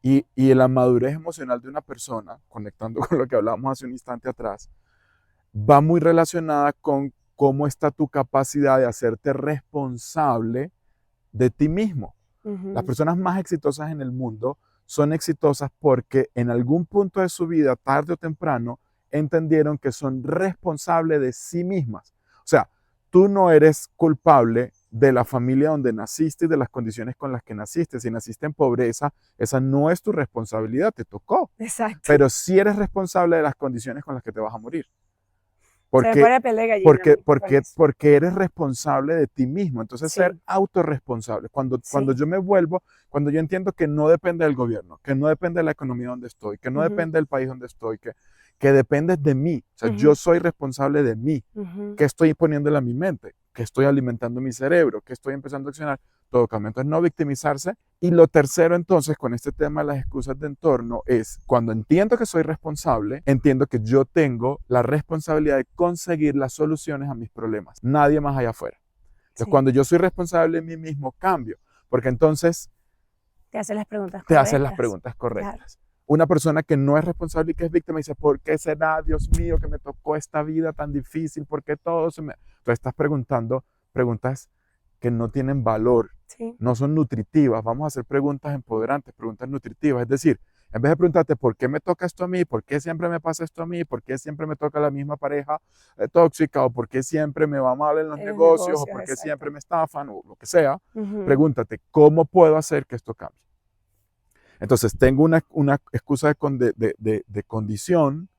y la madurez emocional de una persona, conectando con lo que hablábamos hace un instante atrás, va muy relacionada con cómo está tu capacidad de hacerte responsable de ti mismo. Las Ujú. personas más exitosas en el mundo son exitosas porque en algún punto de su vida, tarde o temprano, entendieron que son responsables de sí mismas. O sea, tú no eres culpable de la familia donde naciste y de las condiciones con las que naciste. Si naciste en pobreza, esa no es tu responsabilidad, te tocó. Exacto. Pero sí eres responsable de las condiciones con las que te vas a morir. Se me Porque pone la piel de gallina a mí con eso. porque eres responsable de ti mismo. Entonces, ser Sí, autorresponsable. Cuando sí. cuando yo entiendo que no depende del gobierno, que no depende de la economía donde estoy, que no Ujú, depende del país donde estoy, que depende de mí. O sea, yo ujú, soy responsable de mí. ujú. ¿Qué estoy poniéndole a mi mente? ¿Qué estoy alimentando mi cerebro? ¿Qué estoy empezando a accionar? Todo cambia. Entonces, no victimizarse. Y lo tercero, entonces, con este tema de las excusas de entorno, es cuando entiendo que soy responsable, entiendo que yo tengo la responsabilidad de conseguir las soluciones a mis problemas. Nadie más allá afuera. Entonces, Sí. cuando yo soy responsable de mí mismo, cambio. Porque entonces Te haces las preguntas te haces las correctas. preguntas Claro. correctas. Una persona que no es responsable y que es víctima dice, ¿por qué será, Dios mío, que me tocó esta vida tan difícil? ¿Por qué todo se me...? Tú estás preguntando preguntas que no tienen valor, Sí. no son nutritivas. Vamos a hacer preguntas empoderantes, preguntas nutritivas. Es decir, en vez de preguntarte por qué me toca esto a mí, por qué siempre me pasa esto a mí, por qué siempre me toca la misma pareja tóxica, o por qué siempre me va mal en los En los negocios, o negocios, por qué exacto. siempre me estafan, o lo que sea, Ujú. pregúntate, ¿cómo puedo hacer que esto cambie? Entonces, tengo una excusa de condición,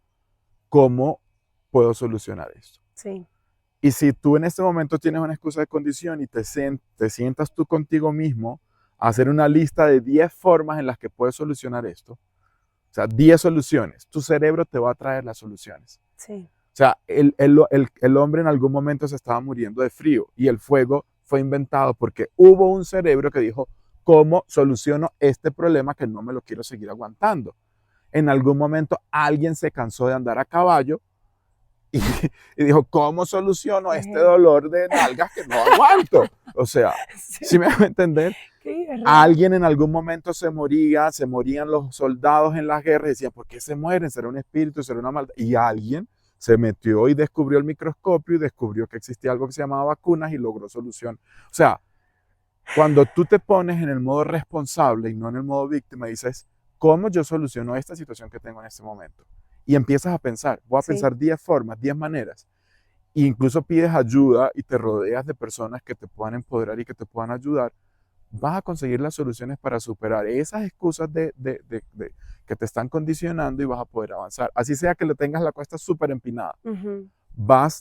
¿cómo puedo solucionar esto? Sí, Y si tú en este momento tienes una excusa de condición y te sientas tú contigo mismo a hacer una lista de 10 formas en las que puedes solucionar esto, o sea, 10 soluciones, tu cerebro te va a traer las soluciones. sí. O sea, el hombre en algún momento se estaba muriendo de frío y el fuego fue inventado porque hubo un cerebro que dijo, ¿cómo soluciono este problema que no me lo quiero seguir aguantando? En algún momento alguien se cansó de andar a caballo y, y dijo, ¿cómo soluciono este Ejé. dolor de nalgas que no aguanto? O sea, ¿sí Sí. me hago entender? Sí, es real. Alguien en algún momento se morían los soldados en las guerras y decían, ¿por qué se mueren? ¿Será un espíritu? ¿Será una maldad? Y alguien se metió y descubrió el microscopio y descubrió que existía algo que se llamaba vacunas y logró solución. O sea, cuando tú te pones en el modo responsable y no en el modo víctima, dices, ¿cómo yo soluciono esta situación que tengo en este momento? Y empiezas a pensar, voy a Sí, pensar 10 formas, 10 maneras. E incluso pides ayuda y te rodeas de personas que te puedan empoderar y que te puedan ayudar. Vas a conseguir las soluciones para superar esas excusas que te están condicionando y vas a poder avanzar. Así sea que le tengas la cuesta súper empinada, ujú,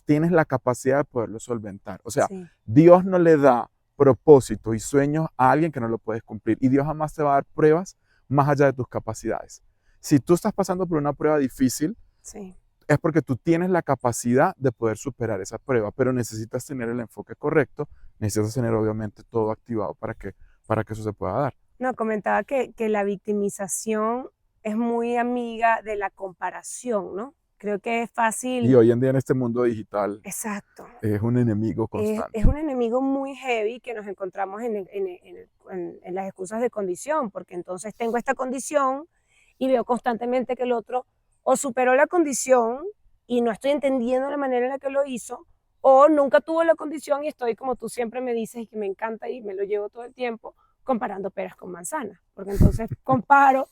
tienes la capacidad de poderlo solventar. O sea, sí, Dios no le da propósito y sueños a alguien que no lo puedes cumplir. Y Dios jamás te va a dar pruebas más allá de tus capacidades. Si tú estás pasando por una prueba difícil, sí. es porque tú tienes la capacidad de poder superar esa prueba, pero necesitas tener el enfoque correcto, necesitas tener obviamente todo activado para que eso se pueda dar. No, comentaba que la victimización es muy amiga de la comparación, ¿no? Creo que es Y fácil, hoy en día en este mundo digital exacto. es un enemigo Es constante. un enemigo muy heavy que nos encontramos en las excusas de condición, porque entonces tengo esta condición y veo constantemente que el otro o superó la condición y no estoy entendiendo la manera en la que lo hizo, o nunca tuvo la condición y estoy, como tú siempre me dices y que me encanta y me lo llevo todo el tiempo, comparando peras con manzanas, porque entonces comparo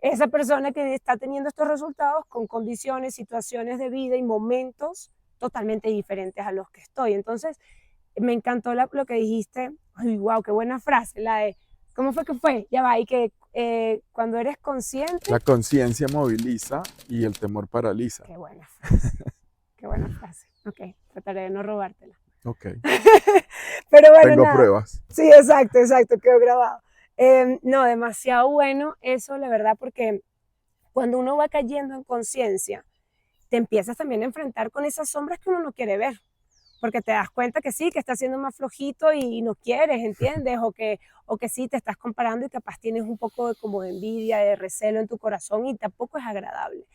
esa persona que está teniendo estos resultados con condiciones, situaciones de vida y momentos totalmente diferentes a los que estoy. Entonces, me encantó lo que dijiste. Ay, wow, qué buena frase, la de, ¿cómo fue que fue? Ya va, y que cuando eres consciente, La conciencia moviliza y el temor paraliza. qué buena frase, qué buena frase. Ok, trataré de no robártela. Ok, Pero bueno, tengo nada. pruebas. Sí, exacto, exacto, quedó grabado. No, demasiado bueno eso, la verdad, porque cuando uno va cayendo en conciencia, te empiezas también a enfrentar con esas sombras que uno no quiere ver, porque te das cuenta que sí, que estás siendo más flojito y no quieres, ¿entiendes? O que sí, te estás comparando y capaz tienes un poco de, como de envidia, de recelo en tu corazón y tampoco es agradable.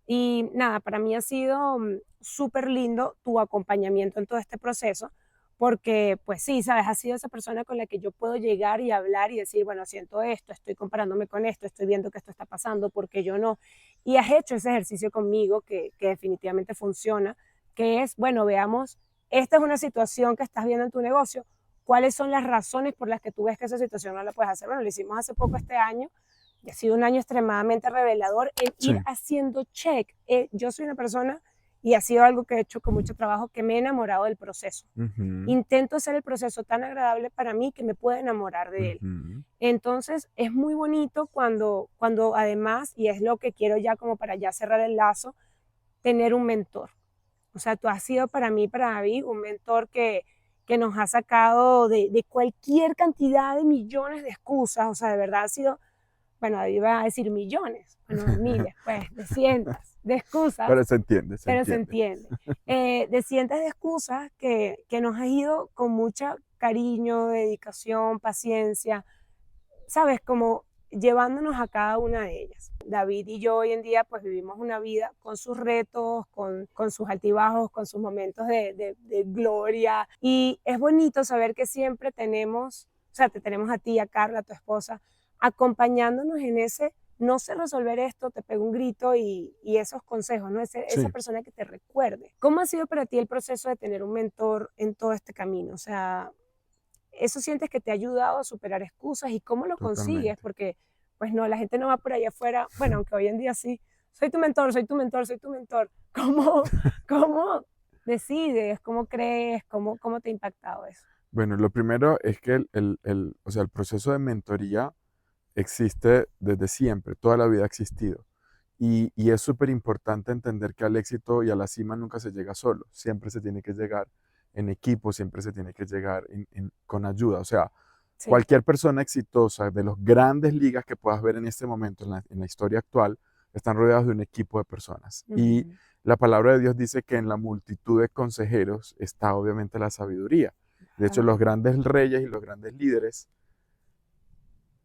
Y nada, para mí ha sido súper lindo tu acompañamiento en todo este proceso, porque pues sí, sabes, has sido esa persona con la que yo puedo llegar y hablar y decir, bueno, siento esto, estoy comparándome con esto, estoy viendo que esto está pasando, porque yo no. Y has hecho ese ejercicio conmigo que definitivamente funciona, que es, bueno, veamos, esta es una situación que estás viendo en tu negocio, ¿cuáles son las razones por las que tú ves que esa situación no la puedes hacer? Bueno, lo hicimos hace poco este año y ha sido un año extremadamente revelador en ir Sí. haciendo check. Yo soy una persona, y ha sido algo que he hecho con mucho trabajo, que me he enamorado del proceso. Ujú, Intento hacer el proceso tan agradable para mí que me pueda enamorar de él. ujú. Entonces es muy bonito cuando además, y es lo que quiero ya como para ya cerrar el lazo, tener un mentor. O sea, tú has sido para mí, para David, un mentor que nos ha sacado de cualquier cantidad de millones de excusas. O sea, de verdad ha sido, bueno, iba a decir millones, bueno, miles, pues, de cientos de excusas, Pero se entiende, se pero se entiende. entiende. De cientos de excusas que nos ha ido con mucho cariño, dedicación, paciencia, ¿sabes? Como llevándonos a cada una de ellas. David y yo hoy en día pues vivimos una vida con sus retos, con sus altibajos, con sus momentos de gloria. Y es bonito saber que siempre tenemos, o sea, te tenemos a ti, a Carla, a tu esposa, acompañándonos en ese no sé resolver esto, te pego un grito y esos consejos, ¿no? Esa Sí. persona que te recuerde. ¿Cómo ha sido para ti el proceso de tener un mentor en todo este camino? O sea, ¿eso sientes que te ha ayudado a superar excusas y cómo lo consigues? Totalmente. Porque, pues no, la gente no va por allá afuera, bueno, aunque hoy en día sí, soy tu mentor, soy tu mentor, soy tu mentor. ¿Cómo decides? ¿Cómo crees? ¿Cómo te ha impactado eso? Bueno, lo primero es que o sea, el proceso de mentoría existe desde siempre, toda la vida ha existido. Y es súper importante entender que al éxito y a la cima nunca se llega solo, siempre se tiene que llegar en equipo, siempre se tiene que llegar con ayuda. O sea, Sí. cualquier persona exitosa de las grandes ligas que puedas ver en este momento, en la historia actual, están rodeados de un equipo de personas. Y Ujú. la palabra de Dios dice que en la multitud de consejeros está obviamente la sabiduría. De hecho, los Amén. grandes reyes y los grandes líderes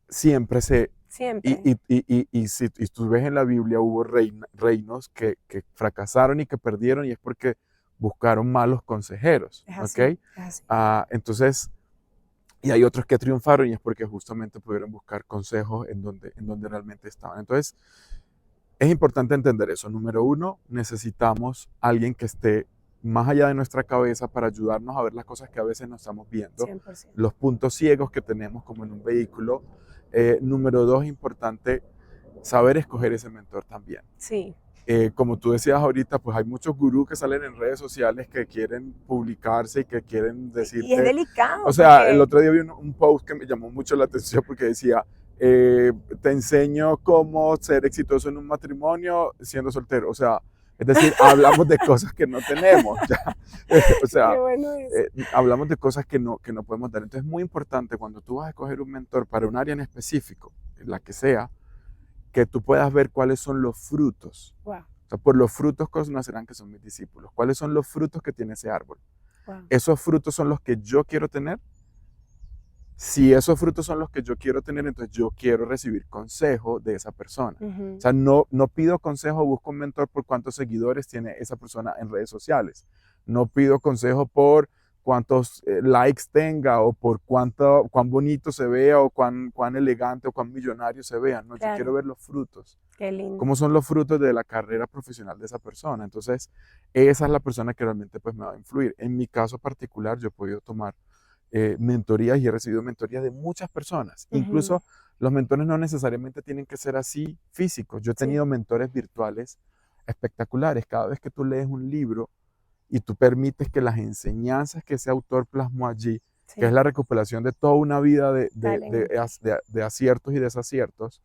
siempre se... Siempre. Y tú ves en la Biblia, hubo reinos que fracasaron y que perdieron y es porque buscaron malos consejeros, Es ¿ok? así, es así. Entonces, y hay otros que triunfaron y es porque justamente pudieron buscar consejos en donde realmente estaban. Entonces, es importante entender eso. Número uno, necesitamos alguien que esté más allá de nuestra cabeza para ayudarnos a ver las cosas que a veces no estamos viendo, 100%. los puntos ciegos que tenemos como en un vehículo. Número dos, es importante saber escoger ese mentor también. Sí. Como tú decías ahorita, pues hay muchos gurús que salen en redes sociales que quieren publicarse y que quieren Y es decirte... O delicado sea, el porque, otro día vi un post que me llamó mucho la atención porque decía, te enseño cómo ser exitoso en un matrimonio siendo soltero. O sea, es decir, hablamos de cosas que no tenemos. Ya. O qué sea, bueno eso. hablamos de cosas que no podemos dar. Entonces es muy importante cuando tú vas a escoger un mentor para un área en específico, la que sea, que tú puedas ver cuáles son los frutos. Wow, O sea, por los frutos conocerán que son mis discípulos. ¿Cuáles son los frutos que tiene ese árbol? wow. ¿Esos frutos son los que yo quiero tener? Si esos frutos son los que yo quiero tener, entonces yo quiero recibir consejo de esa persona. O Ujú. sea, no pido consejo o busco un mentor por cuántos seguidores tiene esa persona en redes sociales. No pido consejo por cuántos likes tenga o por cuán bonito se vea o cuán elegante o cuán millonario se vea. No, yo quiero Claro, ver los frutos. qué lindo. ¿Cómo son los frutos de la carrera profesional de esa persona? Entonces, esa es la persona que realmente pues, me va a influir. En mi caso particular, yo he podido tomar mentorías y he recibido mentorías de muchas personas. Ujú. Incluso los mentores no necesariamente tienen que ser así físicos. Yo he Sí, tenido mentores virtuales espectaculares. Cada vez que tú lees un libro y tú permites que las enseñanzas que ese autor plasmó allí, que es sí, la recopilación de toda una vida salen. de aciertos y desaciertos,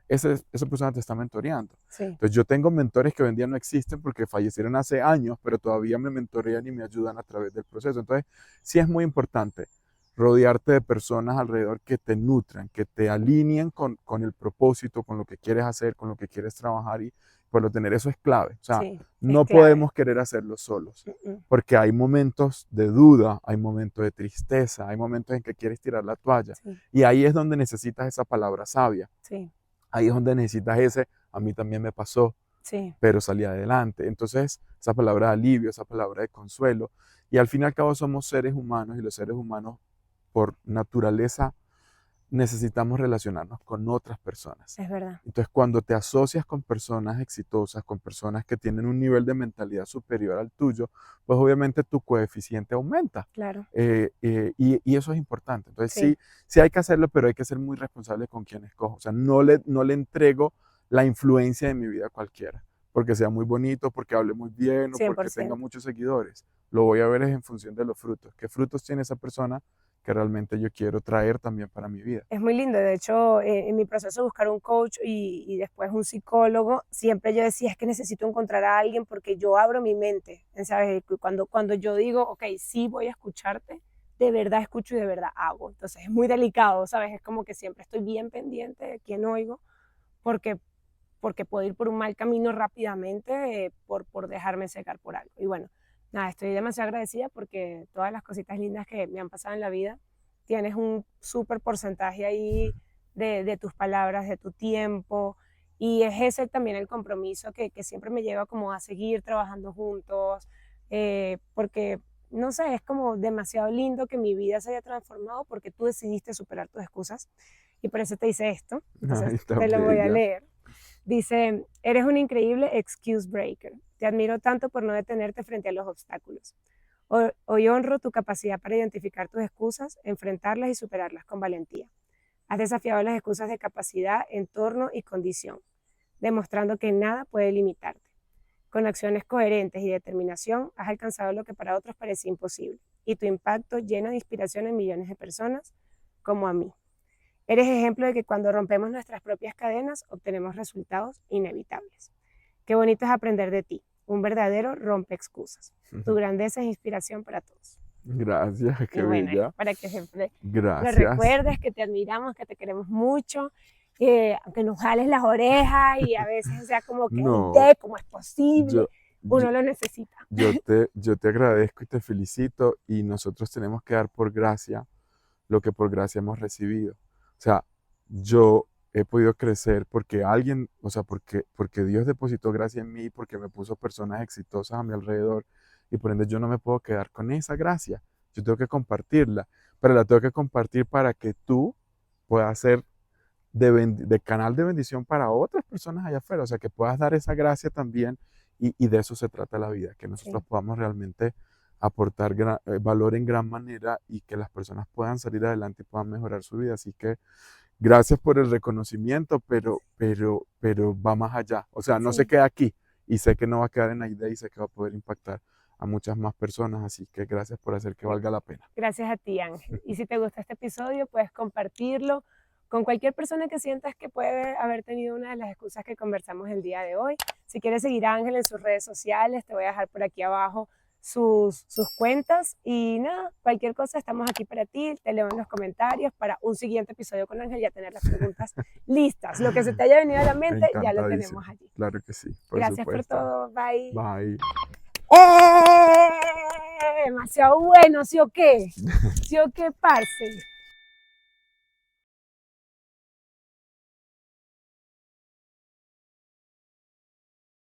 esa persona te está mentoreando. Sí, Entonces yo tengo mentores que hoy en día no existen porque fallecieron hace años, pero todavía me mentorean y me ayudan a través del proceso. Entonces sí es muy importante rodearte de personas alrededor que te nutran, que te alineen con el propósito, con lo que quieres hacer, con lo que quieres trabajar y por lo tener eso es clave. O sea, sí, es no clave. podemos querer hacerlo solos Mm, mm. porque hay momentos de duda, hay momentos de tristeza, hay momentos en que quieres tirar la toalla Sí, y ahí es donde necesitas esa palabra sabia. sí, Ahí es donde necesitas ese, a mí también me pasó, sí, pero salí adelante. Entonces, esa palabra de alivio, esa palabra de consuelo. Y al fin y al cabo somos seres humanos y los seres humanos, por naturaleza, necesitamos relacionarnos con otras personas. es verdad. Entonces, cuando te asocias con personas exitosas, con personas que tienen un nivel de mentalidad superior al tuyo, pues obviamente tu coeficiente aumenta. Claro, Y eso es importante. Entonces, sí, sí hay que hacerlo, pero hay que ser muy responsable con quien escojo. O sea, no le entrego la influencia de mi vida a cualquiera, porque sea muy bonito, porque hable muy bien o porque tenga 100%. muchos seguidores. Lo voy a ver es en función de los frutos. ¿Qué frutos tiene esa persona que realmente yo quiero traer también para mi vida? Es muy lindo. De hecho, en mi proceso de buscar un coach y después un psicólogo, siempre yo decía, es que necesito encontrar a alguien porque yo abro mi mente, ¿sabes? Cuando yo digo, ok, sí voy a escucharte, de verdad escucho y de verdad hago. Entonces es muy delicado, ¿sabes? Es como que siempre estoy bien pendiente de quién oigo porque, porque puedo ir por un mal camino rápidamente por dejarme secar por algo. Y bueno, nada, estoy demasiado agradecida porque todas las cositas lindas que me han pasado en la vida, tienes un súper porcentaje ahí de tus palabras, de tu tiempo, y es ese también el compromiso que siempre me lleva como a seguir trabajando juntos, porque, no sé, es como demasiado lindo que mi vida se haya transformado porque tú decidiste superar tus excusas, y por eso te hice esto, Ay, entonces te tan lo voy a bella. leer. Dice, eres un increíble excuse breaker. Te admiro tanto por no detenerte frente a los obstáculos. Hoy honro tu capacidad para identificar tus excusas, enfrentarlas y superarlas con valentía. Has desafiado las excusas de capacidad, entorno y condición, demostrando que nada puede limitarte. Con acciones coherentes y determinación, has alcanzado lo que para otros parecía imposible, y tu impacto llena de inspiración en millones de personas, como a mí. Eres ejemplo de que cuando rompemos nuestras propias cadenas, obtenemos resultados inevitables. Qué bonito es aprender de ti, un verdadero rompe excusas. Tu grandeza es inspiración para todos. Gracias, Y qué bueno, bella. para que siempre lo Gracias. recuerdes, que te admiramos, que te queremos mucho, aunque nos jales las orejas y a veces sea como que, No, ¿cómo es posible? yo, Uno yo, lo necesita. yo te agradezco y te felicito y nosotros tenemos que dar por gracia lo que por gracia hemos recibido. O sea, yo he podido crecer porque alguien, o sea, porque Dios depositó gracia en mí, porque me puso personas exitosas a mi alrededor y por ende yo no me puedo quedar con esa gracia. Yo tengo que compartirla, pero la tengo que compartir para que tú puedas ser de canal de bendición para otras personas allá afuera. O sea, que puedas dar esa gracia también y de eso se trata la vida, que nosotros Sí. podamos realmente aportar valor en gran manera y que las personas puedan salir adelante y puedan mejorar su vida. Así que gracias por el reconocimiento, pero va más allá. O sea, no se Sí. queda aquí y sé que no va a quedar en la idea y sé que va a poder impactar a muchas más personas. Así que gracias por hacer que valga la pena. Gracias a ti, Ángel. Y si te gusta este episodio, puedes compartirlo con cualquier persona que sientas que puede haber tenido una de las excusas que conversamos el día de hoy. Si quieres seguir a Ángel en sus redes sociales, te voy a dejar por aquí abajo sus cuentas. Y nada, cualquier cosa, estamos aquí para ti. Te leo en los comentarios para un siguiente episodio con Ángel, ya tener las preguntas listas. Lo que se te haya venido a la mente, ya lo tenemos Encantadísimo. allí. Claro que sí, por Gracias por supuesto. todo. Bye. Bye. Demasiado bueno, ¿sí o qué? ¿Sí o qué, parce?